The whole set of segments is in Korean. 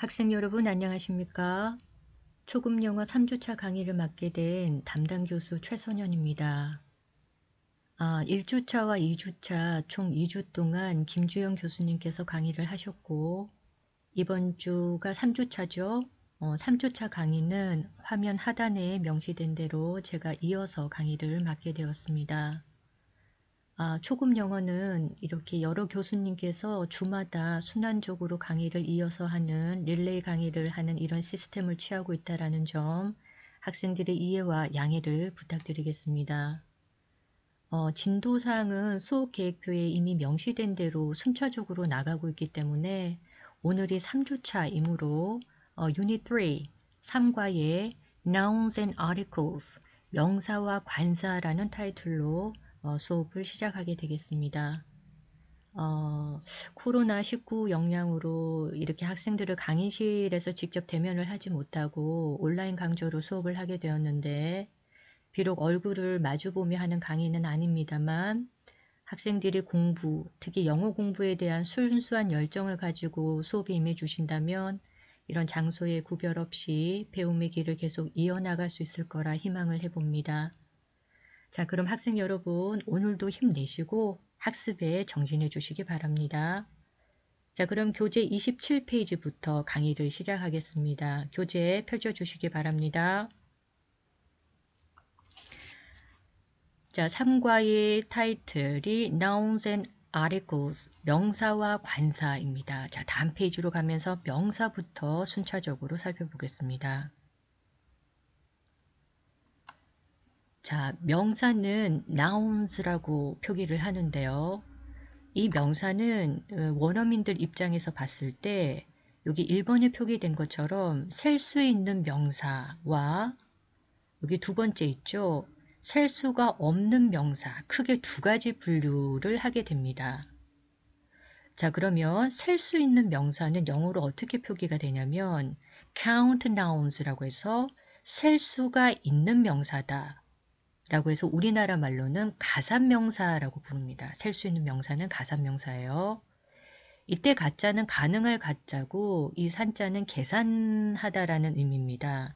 학생 여러분 안녕하십니까? 초급 영어 3주차 강의를 맡게 된 담당 교수 최선현입니다. 1주차와 2주차 총 2주 동안 김주영 교수님께서 강의를 하셨고 이번 주가 3주차죠. 3주차 강의는 화면 하단에 명시된 대로 제가 이어서 강의를 맡게 되었습니다. 초급 영어는 이렇게 여러 교수님께서 주마다 순환적으로 강의를 이어서 하는 릴레이 강의를 하는 이런 시스템을 취하고 있다는 점 학생들의 이해와 양해를 부탁드리겠습니다. 진도사항은 수업 계획표에 이미 명시된 대로 순차적으로 나가고 있기 때문에 오늘이 3주차이므로 유닛 3, 3과의 Nouns and Articles, 명사와 관사라는 타이틀로 수업을 시작하게 되겠습니다. 코로나19 영향으로 이렇게 학생들을 강의실에서 직접 대면을 하지 못하고 온라인 강좌로 수업을 하게 되었는데 비록 얼굴을 마주보며 하는 강의는 아닙니다만 학생들이 공부, 특히 영어 공부에 대한 순수한 열정을 가지고 수업에 임해 주신다면 이런 장소에 구별 없이 배움의 길을 계속 이어나갈 수 있을 거라 희망을 해봅니다. 자, 그럼 학생 여러분 오늘도 힘내시고 학습에 정진해 주시기 바랍니다. 자, 그럼 교재 27페이지부터 강의를 시작하겠습니다. 교재 펼쳐주시기 바랍니다. 자, 3과의 타이틀이 Nouns and Articles, 명사와 관사입니다. 자, 다음 페이지로 가면서 명사부터 순차적으로 살펴보겠습니다. 자, 명사는 nouns라고 표기를 하는데요. 이 명사는 원어민들 입장에서 봤을 때 여기 1번에 표기된 것처럼 셀 수 있는 명사와 여기 두 번째 있죠. 셀 수가 없는 명사, 크게 두 가지 분류를 하게 됩니다. 자, 그러면 셀 수 있는 명사는 영어로 어떻게 표기가 되냐면 count nouns라고 해서 셀 수가 있는 명사다 라고 해서 우리나라 말로는 가산명사라고 부릅니다. 셀 수 있는 명사는 가산명사예요. 이때 가짜는 가능할 가짜고 이 산자는 계산하다라는 의미입니다.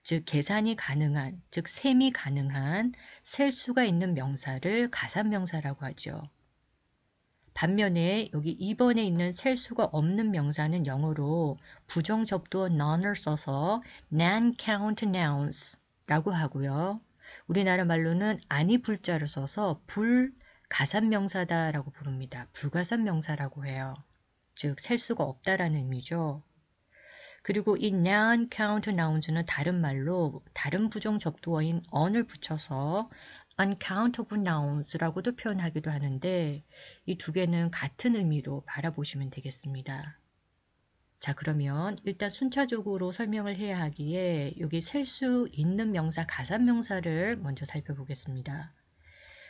즉 계산이 가능한, 즉 셈이 가능한 셀 수가 있는 명사를 가산명사라고 하죠. 반면에 여기 2번에 있는 셀 수가 없는 명사는 영어로 부정접두어 none을 써서 non-count nouns 라고 하고요. 우리나라 말로는 아니 불자를 써서 불가산명사다라고 부릅니다. 불가산명사라고 해요. 즉 셀 수가 없다라는 의미죠. 그리고 이 non-count nouns는 다른 말로 다른 부정 접두어인 on을 붙여서 uncountable nouns라고도 표현하기도 하는데 이 두 개는 같은 의미로 바라보시면 되겠습니다. 자, 그러면 일단 순차적으로 설명을 해야 하기에 여기 셀 수 있는 명사, 가산명사를 먼저 살펴보겠습니다.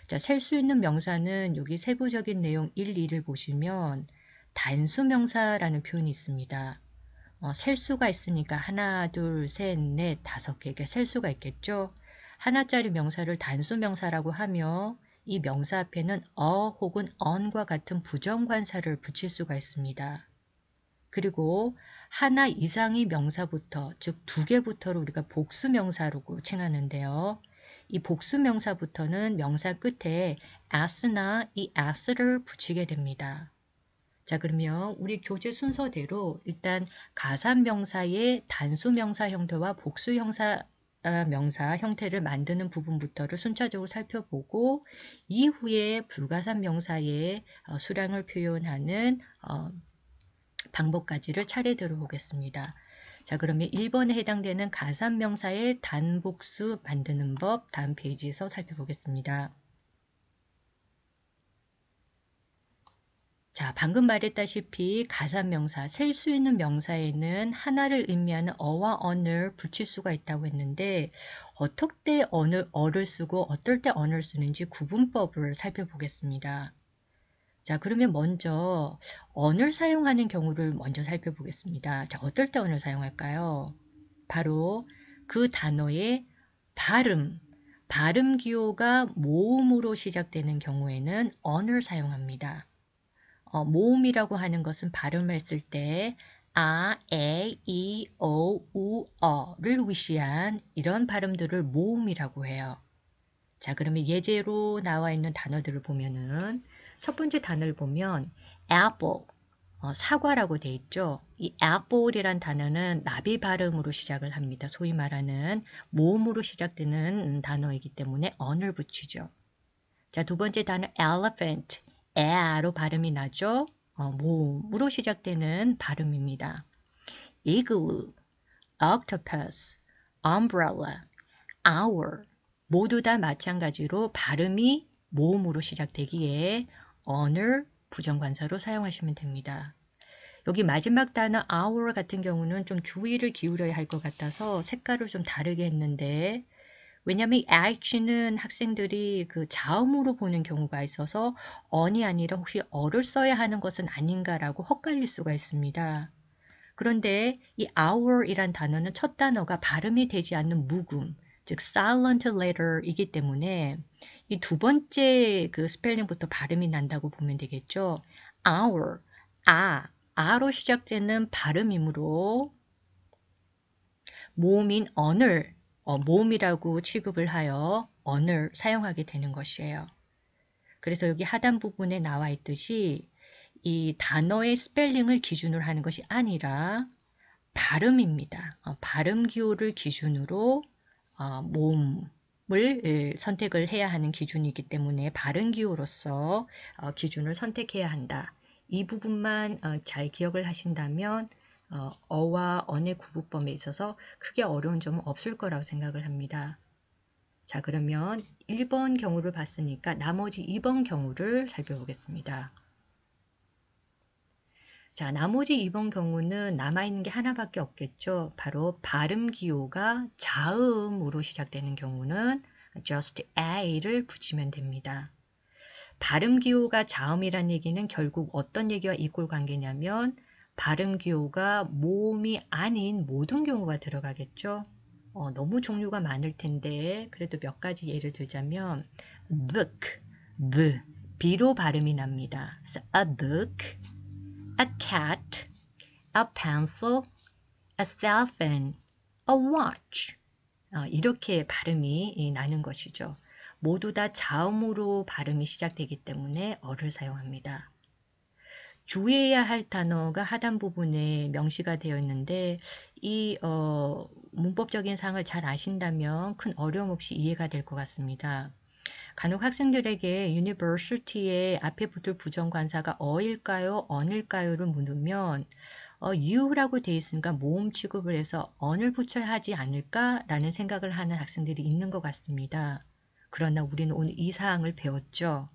자, 셀 수 있는 명사는 여기 세부적인 내용 1, 2를 보시면 단수명사라는 표현이 있습니다. 셀 수가 있으니까 하나, 둘, 셋, 넷, 다섯 개, 셀 수가 있겠죠. 하나짜리 명사를 단수명사라고 하며 이 명사 앞에는 혹은 on과 같은 부정관사를 붙일 수가 있습니다. 그리고 하나 이상의 명사부터, 즉 두 개부터를 우리가 복수명사라고 칭하는데요. 이 복수명사부터는 명사 끝에 as나 이 as를 붙이게 됩니다. 자, 그러면 우리 교재 순서대로 일단 가산명사의 단수명사 형태와 복수명사 명사 형태를 만드는 부분부터를 순차적으로 살펴보고 이후에 불가산명사의 수량을 표현하는 방법까지를 차례대로 보겠습니다. 자, 그러면 1번에 해당되는 가산명사의 단복수 만드는 법 다음 페이지에서 살펴보겠습니다. 자, 방금 말했다시피 가산명사, 셀 수 있는 명사에는 하나를 의미하는 어와 on을 붙일 수가 있다고 했는데 어떨 때 어를 쓰고 어떨 때 on을 쓰는지 구분법을 살펴보겠습니다. 자, 그러면 먼저 on을 사용하는 경우를 먼저 살펴보겠습니다. 자, 어떨 때 on을 사용할까요? 바로 그 단어의 발음 기호가 모음으로 시작되는 경우에는 on을 사용합니다. 모음이라고 하는 것은 발음을 했을 때 아, 에, 이, 오, 우, 어를 위시한 이런 발음들을 모음이라고 해요. 자, 그러면 예제로 나와 있는 단어들을 보면은 첫 번째 단어를 보면 apple, 사과라고 돼 있죠. 이 apple이란 단어는 나비 발음으로 시작을 합니다. 소위 말하는 모음으로 시작되는 단어이기 때문에 언을 붙이죠. 자, 두 번째 단어 elephant, 에로 발음이 나죠. 모음으로 시작되는 발음입니다. igloo, octopus, umbrella, hour 모두 다 마찬가지로 발음이 모음으로 시작되기에 언을 부정관사로 사용하시면 됩니다. 여기 마지막 단어 hour 같은 경우는 좀 주의를 기울여야 할 것 같아서 색깔을 좀 다르게 했는데 왜냐하면 H는 학생들이 그 자음으로 보는 경우가 있어서 언이 아니라 혹시 어를 써야 하는 것은 아닌가라고 헛갈릴 수가 있습니다. 그런데 이 hour이란 단어는 첫 단어가 발음이 되지 않는 묵음, 즉 silent letter이기 때문에 이 두 번째 그 스펠링부터 발음이 난다고 보면 되겠죠. hour, 아로 시작되는 발음이므로 모음인 언을 모음이라고 취급을 하여 언을 사용하게 되는 것이에요. 그래서 여기 하단 부분에 나와 있듯이 이 단어의 스펠링을 기준으로 하는 것이 아니라 발음입니다. 발음 기호를 기준으로 모음을 선택을 해야 하는 기준이기 때문에 발음 기호로서 기준을 선택해야 한다. 이 부분만 잘 기억을 하신다면 어와 언의 구분법에 있어서 크게 어려운 점은 없을 거라고 생각을 합니다. 자, 그러면 1번 경우를 봤으니까 나머지 2번 경우를 살펴보겠습니다. 자, 나머지 2번 경우는 남아있는 게 하나밖에 없겠죠. 바로 발음 기호가 자음으로 시작되는 경우는 just a를 붙이면 됩니다. 발음 기호가 자음이란 얘기는 결국 어떤 얘기와 이꼴 관계냐면 발음 기호가 모음이 아닌 모든 경우가 들어가겠죠. 너무 종류가 많을 텐데 그래도 몇 가지 예를 들자면 book, b로 발음이 납니다. 그래서 a book, a cat, a pencil, a cell phone, a watch 이렇게 발음이 나는 것이죠. 모두 다 자음으로 발음이 시작되기 때문에 어를 사용합니다. 주의해야 할 단어가 하단 부분에 명시가 되어 있는데 이 문법적인 사항을 잘 아신다면 큰 어려움 없이 이해가 될 것 같습니다. 간혹 학생들에게 university의 앞에 붙을 부정관사가 어일까요? 언일까요?를 물으면 you라고 되어 있으니까 모음 취급을 해서 언을 붙여야 하지 않을까라는 생각을 하는 학생들이 있는 것 같습니다. 그러나 우리는 오늘 이 사항을 배웠죠.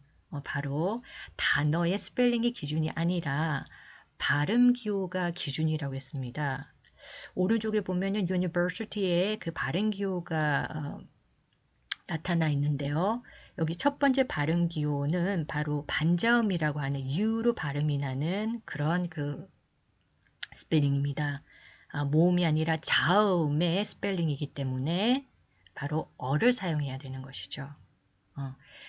바로 단어의 스펠링이 기준이 아니라 발음 기호가 기준이라고 했습니다. 오른쪽에 보면은 university의 그 발음 기호가 나타나 있는데요. 여기 첫 번째 발음 기호는 바로 반자음이라고 하는 U로 발음이 나는 그런 그 스펠링입니다. 모음이 아니라 자음의 스펠링이기 때문에 바로 어를 사용해야 되는 것이죠.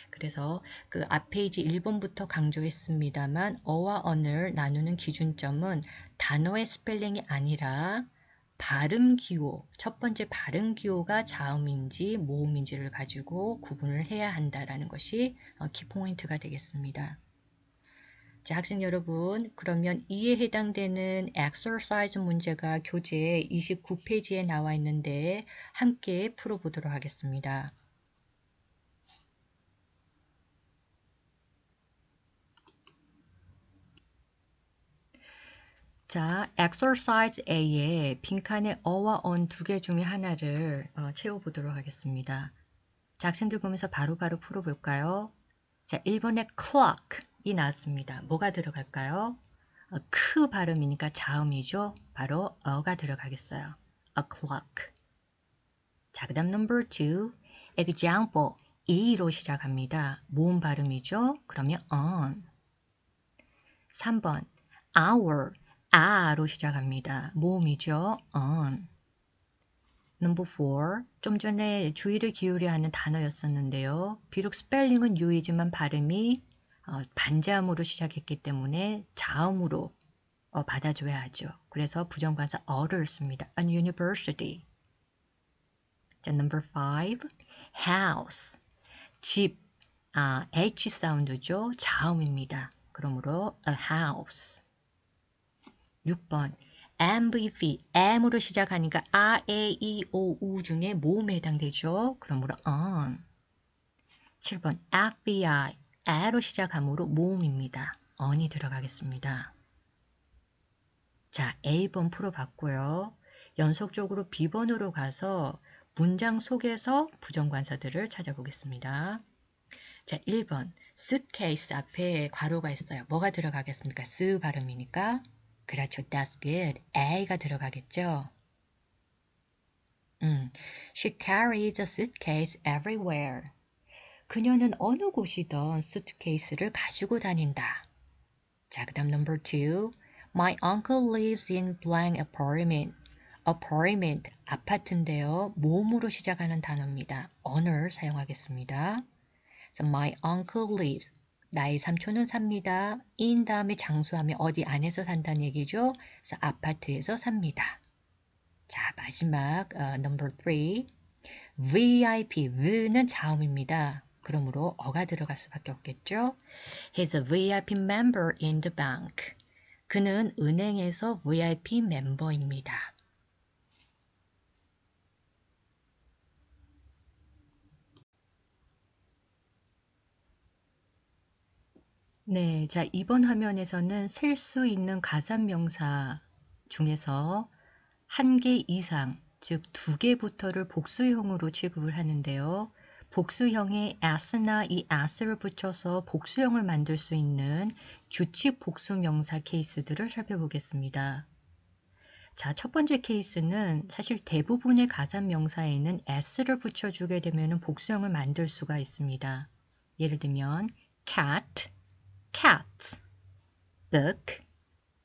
그래서 그 앞 페이지 1번부터 강조했습니다만 어와 언을 나누는 기준점은 단어의 스펠링이 아니라 발음 기호, 첫 번째 발음 기호가 자음인지 모음인지를 가지고 구분을 해야 한다라는 것이 키포인트가 되겠습니다. 자, 학생 여러분, 그러면 이에 해당되는 exercise 문제가 교재 29페이지에 나와 있는데 함께 풀어보도록 하겠습니다. 자, exercise A에 빈칸에 어와 언 두 개 중에 하나를 채워보도록 하겠습니다. 자, 학생들 보면서 바로바로 풀어볼까요? 자, 1번에 clock이 나왔습니다. 뭐가 들어갈까요? 크 발음이니까 자음이죠. 바로 어가 들어가겠어요. a clock. 자, 그 다음 number 2, example, E로 시작합니다. 모음 발음이죠. 그러면 on. 3번, hour, 아로 시작합니다. 모음이죠. on. Number 4, 좀 전에 주의를 기울여야 하는 단어였었는데요. 비록 스펠링은 U이지만 발음이 반자음으로 시작했기 때문에 자음으로 받아줘야 하죠. 그래서 부정관사 어를 씁니다. A university. 자, number 5. house. 집. H 사운드죠. 자음입니다. 그러므로 a house. 6번. MVP. M으로 시작하니까 A, E, O, U 중에 모음에 해당되죠. 그러므로 on. 7번. FBI. A로 시작하므로 모음입니다. on이 들어가겠습니다. 자, A번 풀어봤고요. 연속적으로 B번으로 가서 문장 속에서 부정관사들을 찾아보겠습니다. 자, 1번. suitcase 앞에 괄호가 있어요. 뭐가 들어가겠습니까? 스 발음이니까. 그렇죠. That's good. A가 들어가겠죠. She carries a suitcase everywhere. 그녀는 어느 곳이든 suitcase를 가지고 다닌다. 자, 그 다음 number 2. My uncle lives in blank apartment. apartment, 아파트인데요. 모음으로 시작하는 단어입니다. on을 사용하겠습니다. So my uncle lives. 나의 삼촌은 삽니다. in 다음에 장수하면 어디 안에서 산다는 얘기죠. 그래서 아파트에서 삽니다. 자, 마지막 number 3. VIP, V는 자음입니다. 그러므로 어가 들어갈 수밖에 없겠죠. He's a VIP member in the bank. 그는 은행에서 VIP 멤버입니다. 네, 자, 이번 화면에서는 셀 수 있는 가산명사 중에서 한 개 이상, 즉 2개부터를 복수형으로 취급을 하는데요. 복수형에 s나 이 s를 붙여서 복수형을 만들 수 있는 규칙 복수명사 케이스들을 살펴보겠습니다. 자, 첫 번째 케이스는 사실 대부분의 가산명사에는 s를 붙여주게 되면 복수형을 만들 수가 있습니다. 예를 들면 cat, cats, book,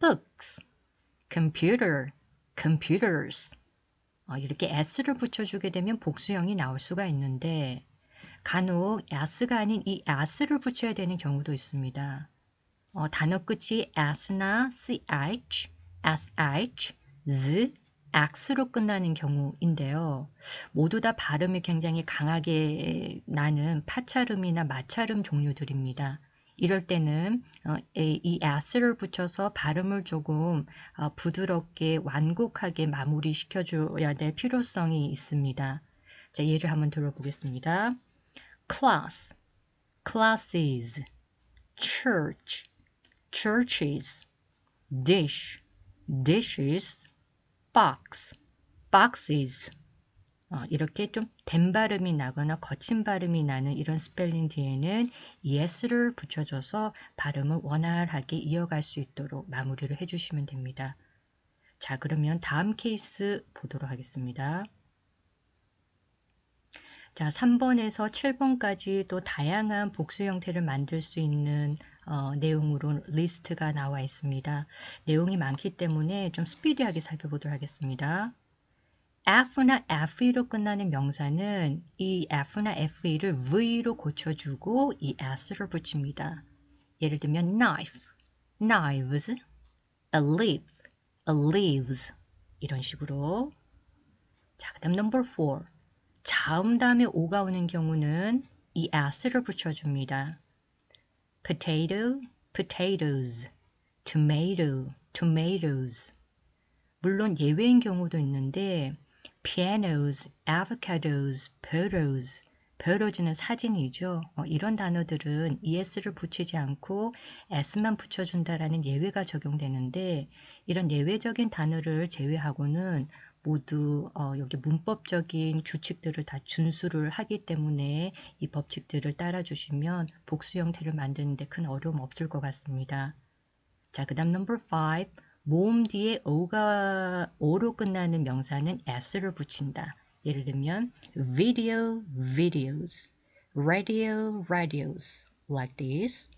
books, computer, computers. 이렇게 s를 붙여주게 되면 복수형이 나올 수가 있는데 간혹 s가 아닌 이 s를 붙여야 되는 경우도 있습니다. 단어 끝이 s나 ch, sh, z, x로 끝나는 경우인데요. 모두 다 발음이 굉장히 강하게 나는 파차름이나 마차름 종류들입니다. 이럴 때는 이 s를 붙여서 발음을 조금 부드럽게 완곡하게 마무리 시켜줘야 될 필요성이 있습니다. 자, 예를 한번 들어보겠습니다. class, classes, church, churches, dish, dishes, box, boxes. 이렇게 좀 댄 발음이 나거나 거친 발음이 나는 이런 스펠링 뒤에는 es를 붙여줘서 발음을 원활하게 이어갈 수 있도록 마무리를 해주시면 됩니다. 자, 그러면 다음 케이스 보도록 하겠습니다. 자, 3번에서 7번까지 또 다양한 복수 형태를 만들 수 있는 내용으로 리스트가 나와 있습니다. 내용이 많기 때문에 좀 스피디하게 살펴보도록 하겠습니다. F나 FE로 끝나는 명사는 이 F나 FE를 V로 고쳐주고 이 S를 붙입니다. 예를 들면 knife, knives, a leaf, a leaves 이런 식으로. 자, 그 다음 number 4. 자음 다음에 O가 오는 경우는 이 S를 붙여줍니다. potato, potatoes, tomato, tomatoes. 물론 예외인 경우도 있는데 pianos, avocados, photos, photos는 사진이죠. 이런 단어들은 es를 붙이지 않고 s만 붙여준다라는 예외가 적용되는데 이런 예외적인 단어를 제외하고는 모두 여기 문법적인 규칙들을 다 준수를 하기 때문에 이 법칙들을 따라주시면 복수 형태를 만드는 데 큰 어려움 없을 것 같습니다. 자, 그 다음 number 5. 모음 뒤에 O로 끝나는 명사는 S를 붙인다. 예를 들면 video, videos, radio, radios, like this.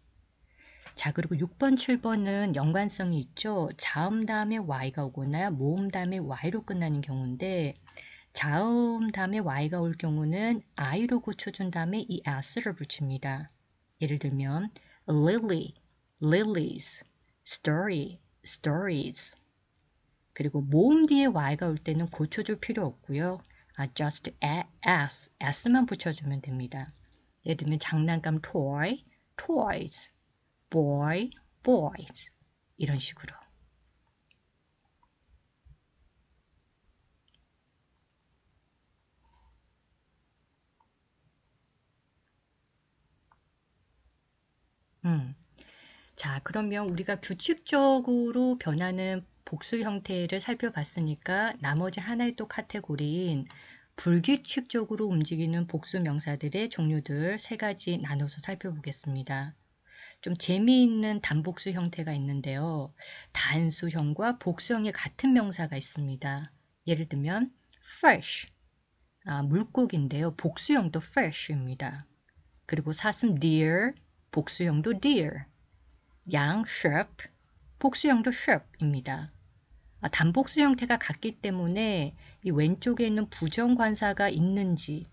자, 그리고 6번, 7번은 연관성이 있죠. 자음 다음에 Y가 오거나 모음 다음에 Y로 끝나는 경우인데 자음 다음에 Y가 올 경우는 I로 고쳐준 다음에 이 S를 붙입니다. 예를 들면 lily, lilies, story, stories. 그리고 모음 뒤에 y가 올 때는 고쳐줄 필요 없고요. just s만 붙여주면 됩니다. 예를 들면 장난감 toy, toys, boy, boys 이런 식으로. 자, 그러면 우리가 규칙적으로 변하는 복수 형태를 살펴봤으니까 나머지 하나의 또 카테고리인 불규칙적으로 움직이는 복수 명사들의 종류들 3가지 나눠서 살펴보겠습니다. 좀 재미있는 단복수 형태가 있는데요. 단수형과 복수형의 같은 명사가 있습니다. 예를 들면 fresh, 물고기인데요. 복수형도 fresh입니다. 그리고 사슴 deer, 복수형도 deer. 양 sheep, 복수형도 sheep입니다. 단복수 형태가 같기 때문에 이 왼쪽에 있는 부정관사가 있는지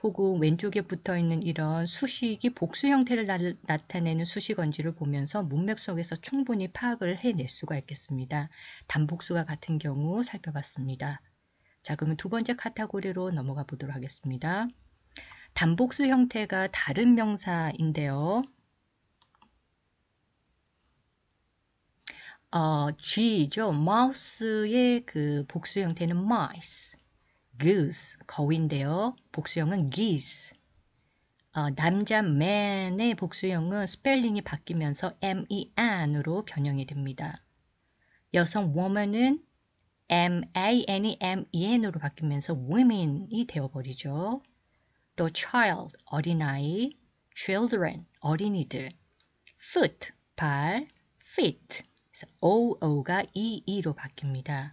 혹은 왼쪽에 붙어있는 이런 수식이 복수 형태를 나타내는 수식어인지를 보면서 문맥 속에서 충분히 파악을 해낼 수가 있겠습니다. 단복수가 같은 경우 살펴봤습니다. 자, 그러면 두 번째 카테고리로 넘어가 보도록 하겠습니다. 단복수 형태가 다른 명사인데요. 쥐죠. 마우스의 그 복수 형태는 mice, goose, 거위인데요. 복수형은 geese. 남자 man의 복수형은 스펠링이 바뀌면서 men으로 변형이 됩니다. 여성 woman은 man으로 바뀌면서 women이 되어버리죠. 또 child, 어린아이, children, 어린이들, foot, 발, feet, OO가 EE로 바뀝니다.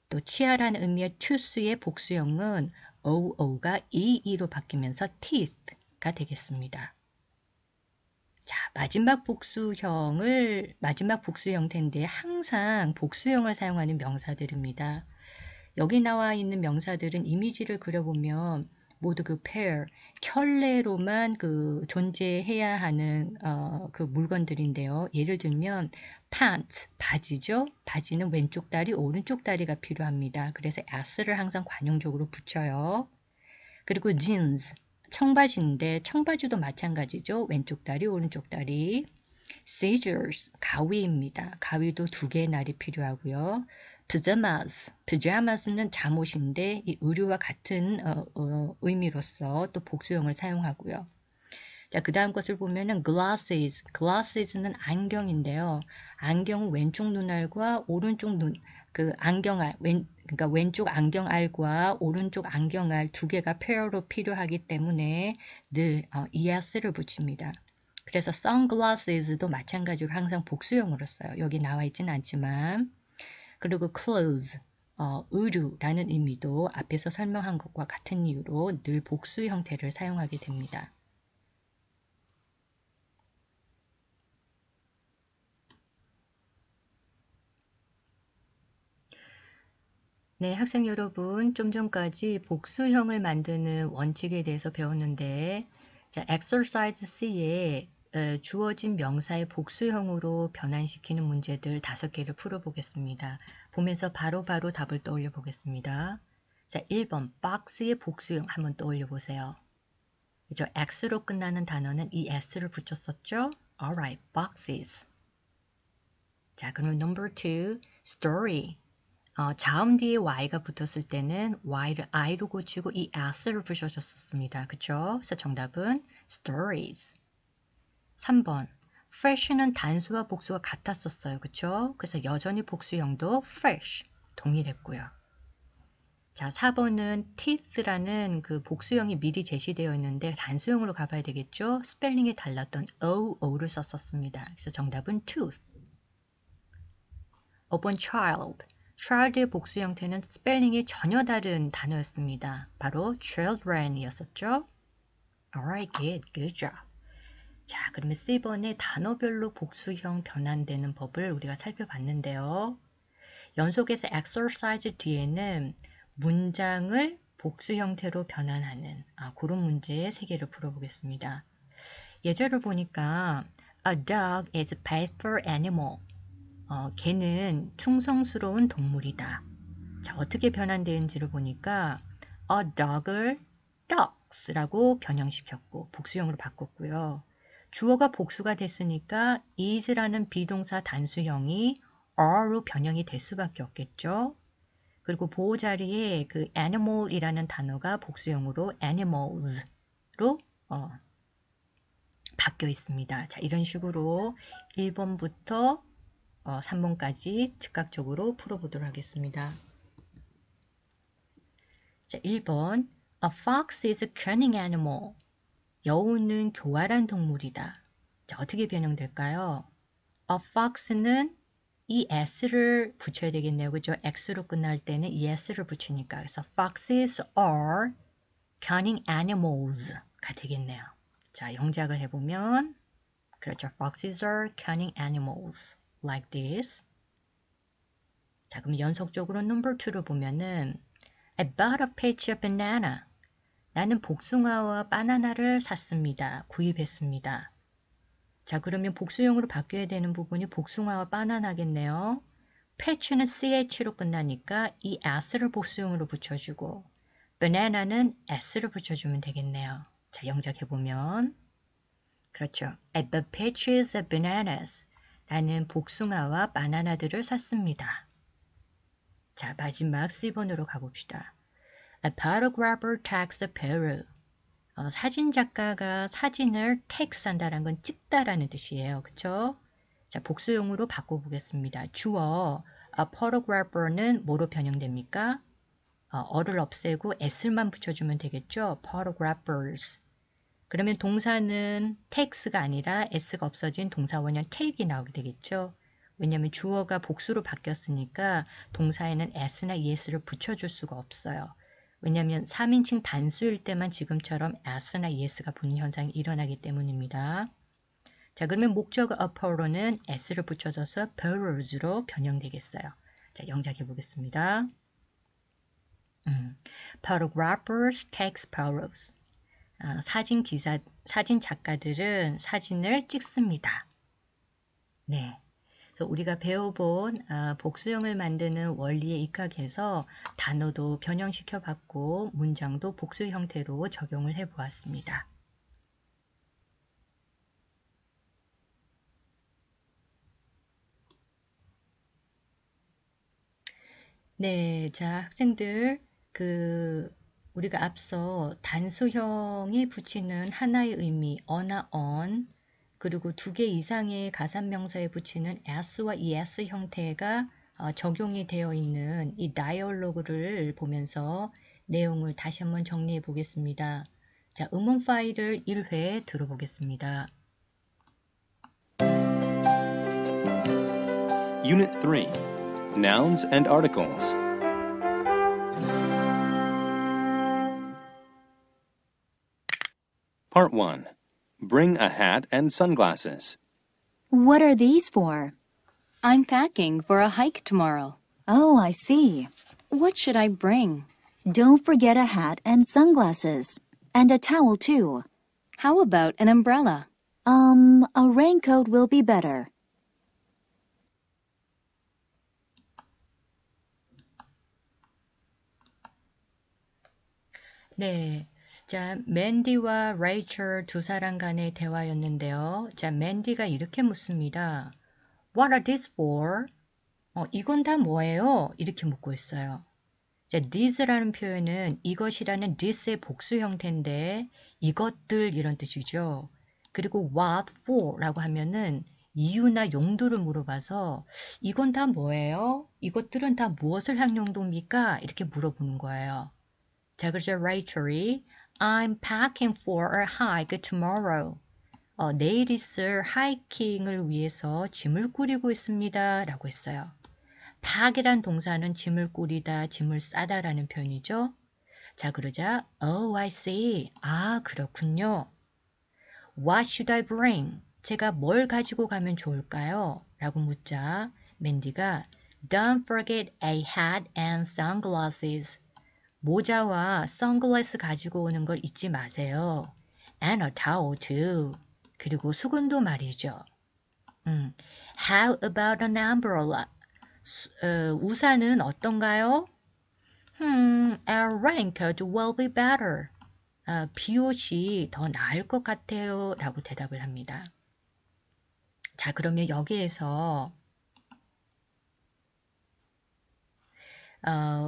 또 치아라는 의미의 tooth의 복수형은 OO가 EE로 바뀌면서 teeth가 되겠습니다. 자, 마지막 복수 형태인데 항상 복수형을 사용하는 명사들입니다. 여기 나와 있는 명사들은 이미지를 그려보면 모두 그 pair, 켤레로만 존재해야 하는 그 물건들인데요. 예를 들면 pants, 바지죠. 바지는 왼쪽 다리, 오른쪽 다리가 필요합니다. 그래서 s를 항상 관용적으로 붙여요. 그리고 jeans, 청바지인데 청바지도 마찬가지죠. 왼쪽 다리, 오른쪽 다리. scissors, 가위입니다. 가위도 2개의 날이 필요하고요. pyjamas는 잠옷인데 이 의류와 같은 의미로서 또 복수형을 사용하고요. 자, 그 다음 것을 보면은 glasses는 안경인데요. 안경은 왼쪽 눈알과 오른쪽 안경알, 그러니까 왼쪽 안경알과 오른쪽 안경알 2개가 페어로 필요하기 때문에 늘 ES를 붙입니다. 그래서 sunglasses도 마찬가지로 항상 복수형으로 써요. 여기 나와 있지는 않지만. 그리고 clothes, 의류라는 의미도 앞에서 설명한 것과 같은 이유로 늘 복수 형태를 사용하게 됩니다. 네, 학생 여러분, 좀 전까지 복수형을 만드는 원칙에 대해서 배웠는데, 자, exercise C에 주어진 명사의 복수형으로 변환시키는 문제들 5개를 풀어보겠습니다. 보면서 바로바로 답을 떠올려 보겠습니다. 자, 1번 박스의 복수형 한번 떠올려 보세요. 그죠? X로 끝나는 단어는 이 S를 붙였었죠? Alright, boxes. 자, 그럼 number 2, story. 자음 뒤에 y가 붙었을 때는 y를 i로 고치고 이 s를 붙여줬었습니다. 그쵸? 그래서 정답은 stories. 3번 fresh는 단수와 복수가 같았었어요. 그쵸? 그래서 여전히 복수형도 fresh 동일했고요. 자, 4번은 teeth라는 그 복수형이 미리 제시되어 있는데 단수형으로 가봐야 되겠죠? 스펠링이 달랐던 OO를 썼었습니다. 그래서 정답은 tooth. 5번 child의 복수 형태는 스펠링이 전혀 다른 단어였습니다. 바로 children이었었죠. Alright, good job. 자, 그러면 C번에 단어별로 복수형 변환되는 법을 우리가 살펴봤는데요. 연속해서 exercise 뒤에는 문장을 복수 형태로 변환하는 그런 문제 3개를 풀어보겠습니다. 예제를 보니까 A dog is a faithful animal. 개는 충성스러운 동물이다. 자, 어떻게 변환되는지를 보니까 a dog을 dogs라고 변형시켰고 복수형으로 바꿨고요. 주어가 복수가 됐으니까 is라는 비동사 단수형이 are로 변형이 될 수밖에 없겠죠. 그리고 보호 자리에 그 animal이라는 단어가 복수형으로 animals로 바뀌어 있습니다. 자, 이런 식으로 1번부터 3번까지 즉각적으로 풀어보도록 하겠습니다. 자, 1번 A fox is a cunning animal. 여우는 교활한 동물이다. 자, 어떻게 변형될까요? A fox는 이 s를 붙여야 되겠네요. 그죠? x로 끝날 때는 이 s를 붙이니까. 그래서 foxes are cunning animals가 되겠네요. 자, 영작을 해보면 그렇죠. Foxes are cunning animals like this. 자, 그럼 연속적으로 number 2를 보면은 I bought a patch of banana. 나는 복숭아와 바나나를 샀습니다. 구입했습니다. 자, 그러면 복수형으로 바뀌어야 되는 부분이 복숭아와 바나나겠네요. patch는 ch로 끝나니까 이 s를 복수형으로 붙여주고 banana는 s를 붙여주면 되겠네요. 자, 영작해보면 그렇죠. I bought patches of bananas. 나는 복숭아와 바나나들을 샀습니다. 자, 마지막 C번으로 가봅시다. A photographer takes a photo. 사진작가가 사진을 takes한다는 건 찍다라는 뜻이에요. 그쵸? 자, 복수형으로 바꿔보겠습니다. 주어 a photographer는 뭐로 변형됩니까? 어를 없애고 s만 붙여주면 되겠죠? photographers. 그러면 동사는 takes가 아니라 s가 없어진 동사원형 take이 나오게 되겠죠? 왜냐하면 주어가 복수로 바뀌었으니까 동사에는 s나 es를 붙여줄 수가 없어요. 왜냐하면 3인칭 단수일 때만 지금처럼 s나 es가 붙는 현상이 일어나기 때문입니다. 자, 그러면 목적 a photo는 s를 붙여줘서 photos로 변형되겠어요. 자, 영작해 보겠습니다. Photographers takes photos. 사진 작가들은 사진을 찍습니다. 네. 그래서 우리가 배워본 복수형을 만드는 원리에 입각해서 단어도 변형시켜 봤고 문장도 복수 형태로 적용을 해 보았습니다. 네, 자, 학생들 우리가 앞서 단수형이 붙이는 하나의 의미 어나 on 그리고 2개 이상의 가산명사에 붙이는 s와 es 형태가 적용이 되어 있는 이 다이얼로그를 보면서 내용을 다시 한번 정리해 보겠습니다. 자, 음원 파일을 1회 들어보겠습니다. Unit 3. Nouns and Articles. Part 1. Bring a hat and sunglasses. What are these for? I'm packing for a hike tomorrow. Oh, I see. What should I bring? Don't forget a hat and sunglasses. And a towel, too. How about an umbrella? A raincoat will be better. 네. 자, 맨디와 레이첼 두 사람 간의 대화였는데요. 자, 맨디가 이렇게 묻습니다. What are these for? 이건 다 뭐예요? 이렇게 묻고 있어요. 자, these라는 표현은 이것이라는 this의 복수 형태인데 이것들 이런 뜻이죠. 그리고 what for 라고 하면은 이유나 용도를 물어봐서 이건 다 뭐예요? 이것들은 다 무엇을 한 용도입니까? 이렇게 물어보는 거예요. 자, 그래서 레이첼이 I'm packing for a hike tomorrow. 내일 있을 하이킹을 위해서 짐을 꾸리고 있습니다. 라고 했어요. pack이란 동사는 짐을 꾸리다, 짐을 싸다 라는 표현이죠. 자, 그러자 Oh, I see. 아, 그렇군요. What should I bring? 제가 뭘 가지고 가면 좋을까요? 라고 묻자 맨디가 Don't forget a hat and sunglasses. 모자와 선글라스 가지고 오는 걸 잊지 마세요. And a towel too. 그리고 수건도 말이죠. How about an umbrella? 우산은 어떤가요? A raincoat will be better. 비옷이 더 나을 것 같아요. 라고 대답을 합니다. 자, 그러면 여기에서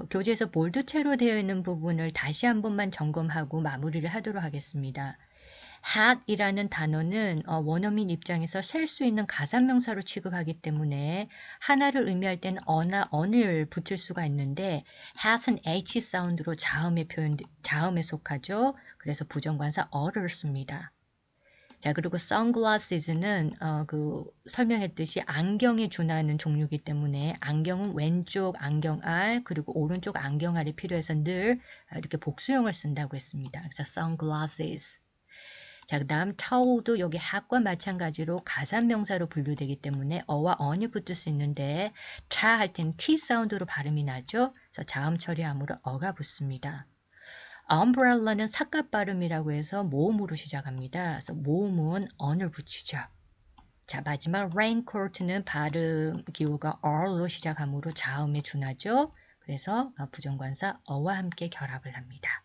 교재에서 몰두체로 되어 있는 부분을 다시 한 번만 점검하고 마무리를 하도록 하겠습니다. hat이라는 단어는 원어민 입장에서 셀 수 있는 가산명사로 취급하기 때문에 하나를 의미할 때는 어나 on을 붙일 수가 있는데 hat은 h 사운드로 자음에 속하죠. 그래서 부정관사 어를 씁니다. 자, 그리고 sunglasses는 설명했듯이 안경에 준하는 종류이기 때문에 안경은 왼쪽 안경알 그리고 오른쪽 안경알이 필요해서 늘 이렇게 복수형을 쓴다고 했습니다. 그래서 sunglasses. 자, 그 다음 towel도 여기 hat과 마찬가지로 가산명사로 분류되기 때문에 어와 on이 붙을 수 있는데 차 할 땐 t 사운드로 발음이 나죠. 그래서 자음 처리함으로 어가 붙습니다. umbrella는 삿갓 발음이라고 해서 모음으로 시작합니다. 그래서 모음은 on을 붙이죠. 자, 마지막 raincoat는 발음 기호가 r로 시작하므로 자음에 준하죠. 그래서 부정관사 어와 함께 결합을 합니다.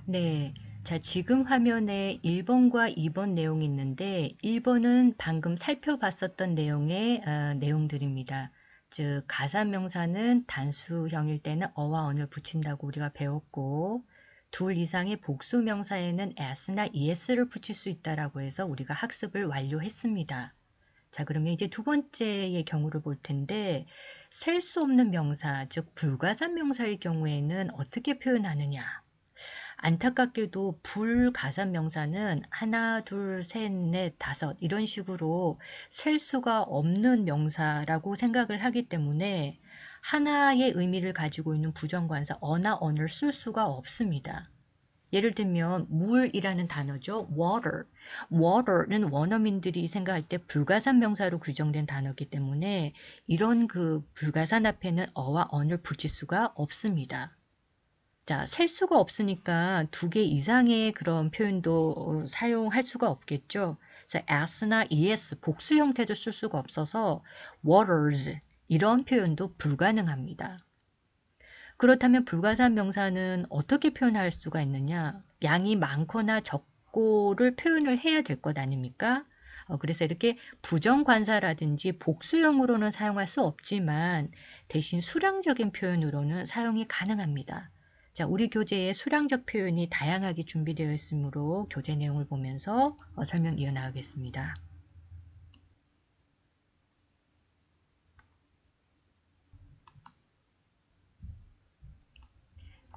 네, 자, 지금 화면에 1번과 2번 내용이 있는데 1번은 방금 살펴봤었던 내용의 내용들입니다. 즉 가산명사는 단수형일 때는 어와 on을 붙인다고 우리가 배웠고 둘 이상의 복수명사에는 s나 es를 붙일 수 있다라고 해서 우리가 학습을 완료했습니다. 자, 그러면 이제 두 번째의 경우를 볼 텐데 셀 수 없는 명사, 즉 불가산명사의 경우에는 어떻게 표현하느냐? 안타깝게도 불가산명사는 하나, 둘, 셋, 넷, 다섯 이런 식으로 셀 수가 없는 명사라고 생각을 하기 때문에 하나의 의미를 가지고 있는 부정관사 어나 on을 쓸 수가 없습니다. 예를 들면 물이라는 단어죠. water. water는 원어민들이 생각할 때 불가산 명사로 규정된 단어이기 때문에 이런 불가산 앞에는 어와 on을 붙일 수가 없습니다. 자, 셀 수가 없으니까 두 개 이상의 그런 표현도 사용할 수가 없겠죠. 그래서 s나 es 복수 형태도 쓸 수가 없어서 waters 이런 표현도 불가능합니다. 그렇다면 불가산 명사는 어떻게 표현할 수가 있느냐? 양이 많거나 적고를 표현을 해야 될 것 아닙니까? 그래서 이렇게 부정관사라든지 복수형으로는 사용할 수 없지만 대신 수량적인 표현으로는 사용이 가능합니다. 자, 우리 교재에 수량적 표현이 다양하게 준비되어 있으므로 교재 내용을 보면서 설명 이어나가겠습니다.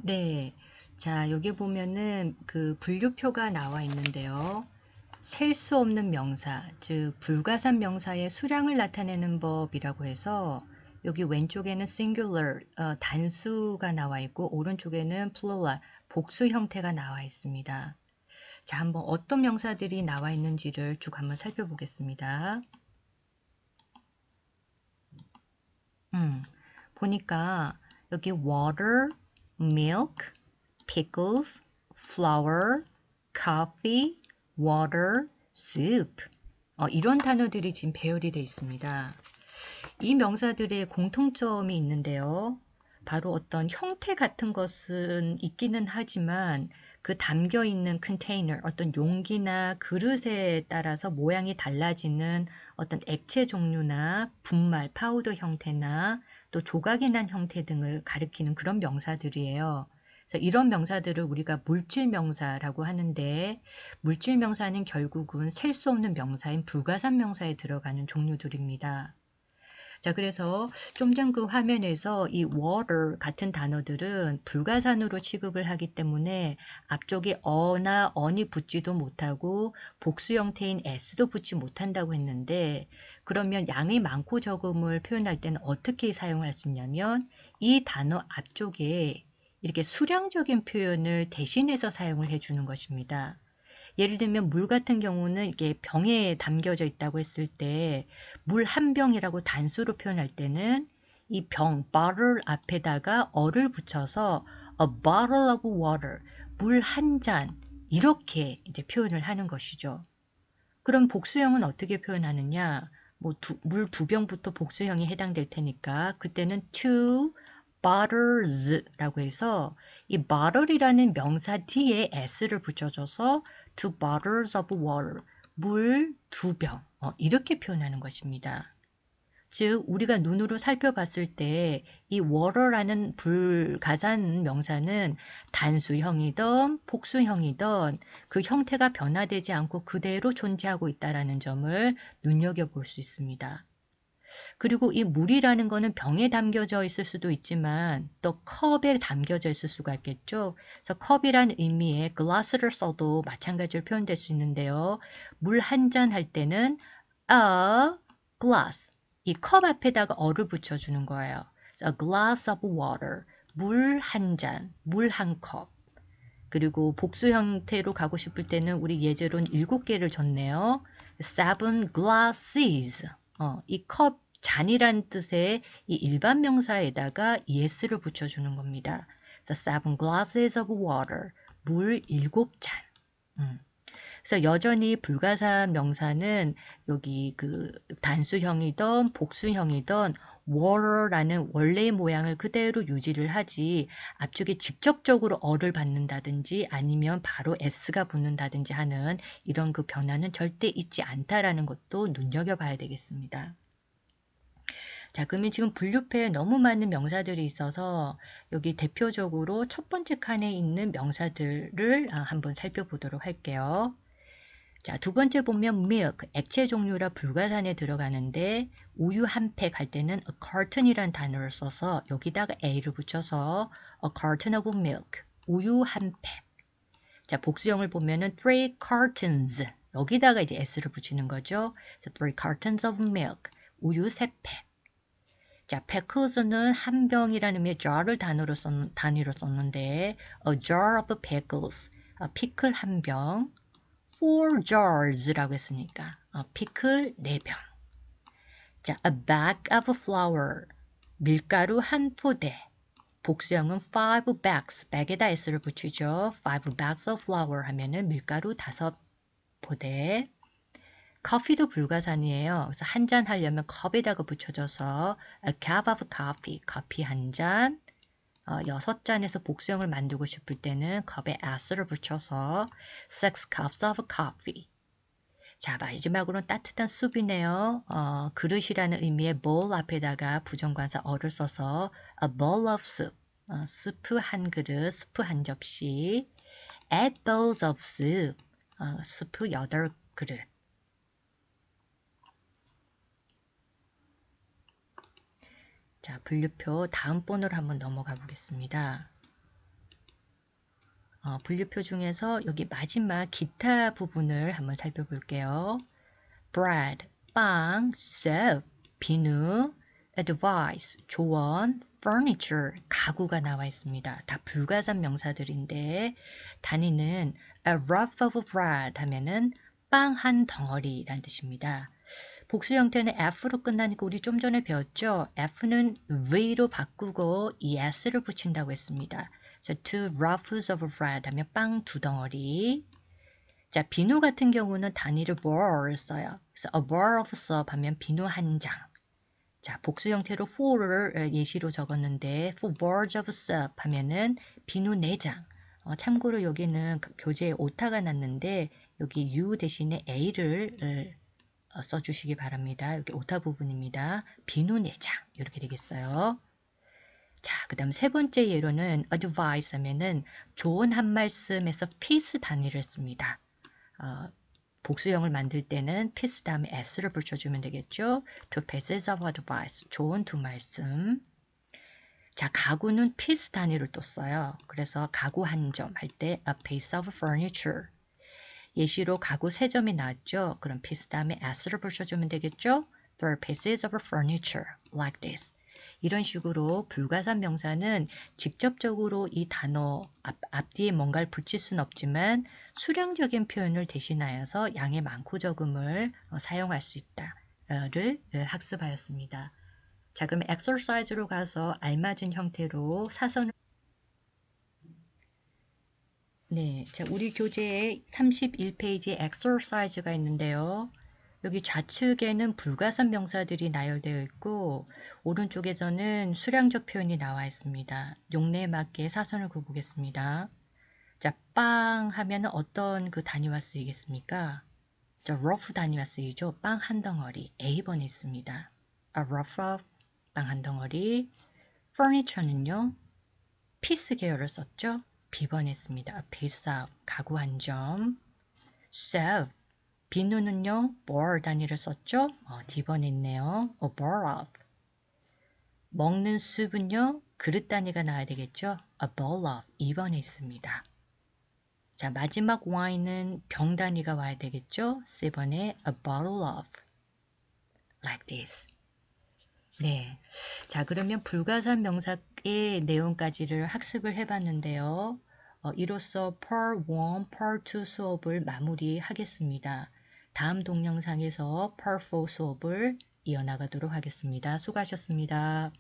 네, 자, 여기 보면은 분류표가 나와 있는데요. 셀 수 없는 명사, 즉 불가산 명사의 수량을 나타내는 법이라고 해서 여기 왼쪽에는 singular, 단수가 나와 있고 오른쪽에는 plural, 복수 형태가 나와 있습니다. 자, 한번 어떤 명사들이 나와 있는지를 쭉 한번 살펴보겠습니다. 보니까 여기 water, milk, pickles, flour, coffee, water, soup 이런 단어들이 지금 배열이 되어 있습니다. 이 명사들의 공통점이 있는데요. 바로 어떤 형태 같은 것은 있기는 하지만 그 담겨 있는 컨테이너, 어떤 용기나 그릇에 따라서 모양이 달라지는 어떤 액체 종류나 분말, 파우더 형태나 또 조각이 난 형태 등을 가리키는 그런 명사들이에요. 그래서 이런 명사들을 우리가 물질명사라고 하는데 물질명사는 결국은 셀 수 없는 명사인 불가산 명사에 들어가는 종류들입니다. 자, 그래서 좀 전 그 화면에서 이 water 같은 단어들은 불가산으로 취급을 하기 때문에 앞쪽에 어나 on이 붙지도 못하고 복수 형태인 s도 붙지 못한다고 했는데 그러면 양이 많고 적음을 표현할 때는 어떻게 사용할 수 있냐면 이 단어 앞쪽에 이렇게 수량적인 표현을 대신해서 사용을 해주는 것입니다. 예를 들면 물 같은 경우는 이게 병에 담겨져 있다고 했을 때 물 한 병이라고 단수로 표현할 때는 이 병, bottle 앞에다가 어를 붙여서 a bottle of water, 물 한 잔, 이렇게 이제 표현을 하는 것이죠. 그럼 복수형은 어떻게 표현하느냐? 뭐 물 2병부터 복수형이 해당될 테니까 그때는 two bottles라고 해서 이 bottle이라는 명사 뒤에 s를 붙여줘서 two bottles of water, 물 2병 이렇게 표현하는 것입니다. 즉 우리가 눈으로 살펴봤을 때 이 water라는 불가산 명사는 단수형이든 복수형이든 그 형태가 변화되지 않고 그대로 존재하고 있다는 점을 눈여겨볼 수 있습니다. 그리고 이 물이라는 거는 병에 담겨져 있을 수도 있지만 또 컵에 담겨져 있을 수가 있겠죠. 그래서 컵이란 의미의 glass를 써도 마찬가지로 표현될 수 있는데요. 물 한 잔 할 때는 a glass 이 컵 앞에다가 어를 붙여주는 거예요. A glass of water, 물 한 잔, 물 한 컵. 그리고 복수 형태로 가고 싶을 때는 우리 예제로는 7개를 줬네요. 7 glasses. 이 컵, 잔이란 뜻의 이 일반 명사에다가 es를 붙여주는 겁니다. 그래서 7 glasses of water, 물 7잔. 그래서 여전히 불가사한 명사는 여기 그 단수형이든 복수형이든 water라는 원래의 모양을 그대로 유지를 하지 앞쪽에 직접적으로 어를 받는다든지 아니면 바로 s가 붙는다든지 하는 이런 그 변화는 절대 있지 않다라는 것도 눈여겨봐야 되겠습니다. 자, 그러면 지금 분류표에 너무 많은 명사들이 있어서 여기 대표적으로 첫 번째 칸에 있는 명사들을 한번 살펴보도록 할게요. 자, 두 번째 보면 milk, 액체 종류라 불가산에 들어가는데 우유 한 팩 할 때는 a carton이란 단어를 써서 여기다가 a를 붙여서 a carton of milk, 우유 한 팩. 자, 복수형을 보면은 3 cartons, 여기다가 이제 s를 붙이는 거죠. 그래서 3 cartons of milk, 우유 3팩. 자, peckles는 한 병이라는 의미의 jar를 단위로 썼는데 a jar of pickles, 피클 한 병. 4 jars라고 했으니까 피클 4병. 자, a bag of flour, 밀가루 한 포대. 복수형은 5 bags, bag에다 s를 붙이죠. 5 bags of flour 하면은 밀가루 5포대. 커피도 불가산이에요. 그래서 한 잔 하려면 컵에다가 붙여줘서 a cup of coffee, 커피 한 잔. 6잔에서 복수형을 만들고 싶을 때는 컵에 s를 붙여서 6 cups of coffee. 자, 마지막으로는 따뜻한 숲이네요. 그릇이라는 의미의 bowl 앞에다가 부정관사 어를 써서 a bowl of soup. 스프 한 그릇, 스프 한 접시. 8 bowls of soup. 스프 8그릇. 자, 분류표 다음 번호로 한번 넘어가 보겠습니다. 분류표 중에서 여기 마지막 기타 부분을 한번 살펴볼게요. bread, 빵, soap, 비누, advice, 조언, furniture, 가구가 나와 있습니다. 다 불가산 명사들인데 단위는 a loaf of bread 하면은 빵 한 덩어리란 뜻입니다. 복수 형태는 F로 끝나니까 우리 좀 전에 배웠죠? F는 V로 바꾸고 ES를 붙인다고 했습니다. 그래서 2 loaves of bread 하면 빵 2덩어리. 자, 비누 같은 경우는 단위를 bar를 써요. 그래서 a bar of soap 하면 비누 한 장. 자, 복수 형태로 4를 예시로 적었는데 4 bars of soap 하면은 비누 4장. 참고로 여기는 교재에 오타가 났는데 여기 U 대신에 A를 써주시기 바랍니다. 여기 오타 부분입니다. 비누 4장 이렇게 되겠어요. 자, 그 다음 세 번째 예로는 advice 하면은 조언 한 말씀에서 piece 단위를 씁니다. 복수형을 만들 때는 piece 다음에 s를 붙여주면 되겠죠. Two pieces of advice, 조언 두 말씀. 자, 가구는 piece 단위를 또 써요. 그래서 가구 한 점 할 때 a piece of furniture. 예시로 가구 3점이 나왔죠. 그럼 piece 다음에 s를 붙여주면 되겠죠. There are pieces of furniture like this. 이런 식으로 불가산 명사는 직접적으로 이 단어 앞뒤에 뭔가를 붙일 수는 없지만 수량적인 표현을 대신하여서 양의 많고 적음을 사용할 수 있다를 학습하였습니다. 자, 그럼 exercise로 가서 알맞은 형태로 사선을 네, 자, 우리 교재에 31페이지에 exercise가 있는데요. 여기 좌측에는 불가산 명사들이 나열되어 있고 오른쪽에서는 수량적 표현이 나와 있습니다. 용례에 맞게 사선을 그어보겠습니다. 자, 빵 하면 어떤 그 단위와 쓰이겠습니까? 자, rough 단위와 쓰이죠. 빵 한 덩어리. A번에 있습니다. A rough of 빵 한 덩어리. furniture는요. piece 계열을 썼죠. B번에 있습니다. A piece of 가구 한 점. serve 비누는요. bore 단위를 썼죠. D번에 있네요. A bowl of 먹는 수분요. 그릇 단위가 나와야 되겠죠. A bowl of 2번에 있습니다. 자, 마지막 wine은 병 단위가 와야 되겠죠. 3번에 a bottle of like this. 네, 자 그러면 불가산 명사의 내용까지를 학습을 해봤는데요. 이로써 Part 1, Part 2 수업을 마무리하겠습니다. 다음 동영상에서 Part 4 수업을 이어나가도록 하겠습니다. 수고하셨습니다.